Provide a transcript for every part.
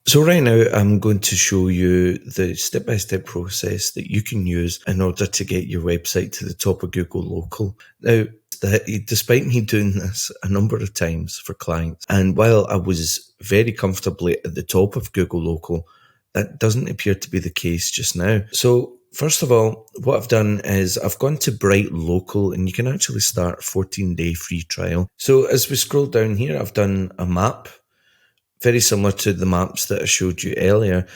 So right now I'm going to show you the step-by-step process that you can use in order to get your website to the top of Google Local. Now, despite me doing this a number of times for clients, and while I was very comfortably at the top of Google Local, that doesn't appear to be the case just now. So first of all, what I've done is I've gone to Brightlocal, and you can actually start a 14-day free trial. So as we scroll down here, I've done a map, very similar to the maps that I showed you earlier.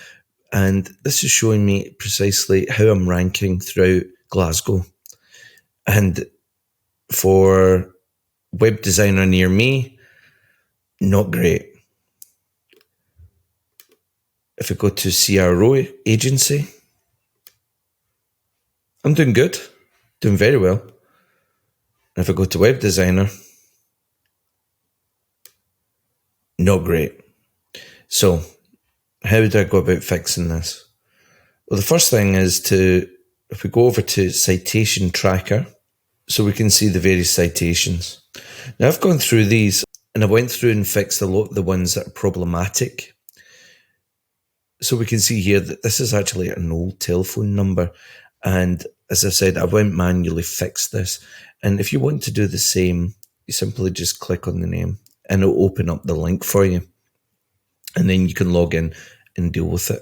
And this is showing me precisely how I'm ranking throughout Glasgow. And for web designer near me, not great. If I go to CRO agency, I'm doing good, doing very well. And if I go to web designer, not great. So how do I go about fixing this? Well, the first thing is if we go over to citation tracker, so we can see the various citations. Now I've gone through these and I went through and fixed a lot of the ones that are problematic. So we can see here that this is actually an old telephone number. And as I said, I went manually fixed this. And if you want to do the same, you simply just click on the name and it'll open up the link for you. And then you can log in and deal with it.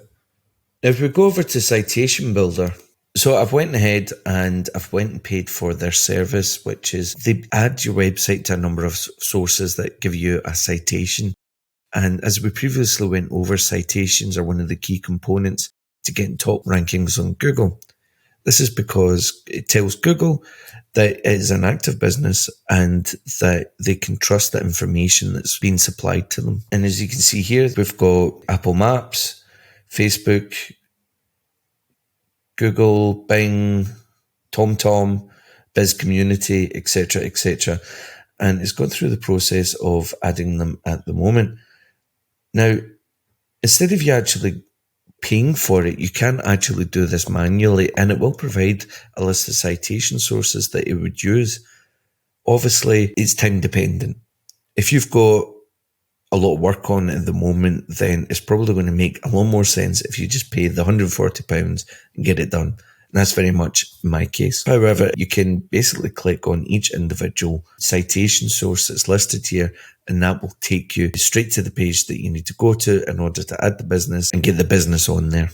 Now, if we go over to Citation Builder, so I've went ahead and I've went and paid for their service, which is they add your website to a number of sources that give you a citation. And as we previously went over, citations are one of the key components to getting top rankings on Google. This is because it tells Google that it is an active business and that they can trust the information that's been supplied to them. And as you can see here, we've got Apple Maps, Facebook, Google, Bing, TomTom, Biz Community, etc., etc. And it's gone through the process of adding them at the moment. Now, instead of you actually paying for it, you can actually do this manually, and it will provide a list of citation sources that it would use. Obviously, it's time dependent. If you've got a lot of work on at the moment, then it's probably going to make a lot more sense if you just pay the £140 and get it done. And that's very much my case. However, you can basically click on each individual citation source that's listed here, and that will take you straight to the page that you need to go to in order to add the business and get the business on there.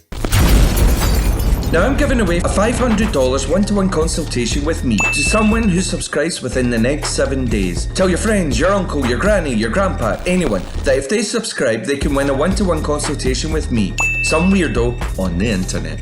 Now I'm giving away a $500 one-to-one consultation with me to someone who subscribes within the next 7 days. Tell your friends, your uncle, your granny, your grandpa, anyone, that if they subscribe, they can win a one-to-one consultation with me, some weirdo on the internet.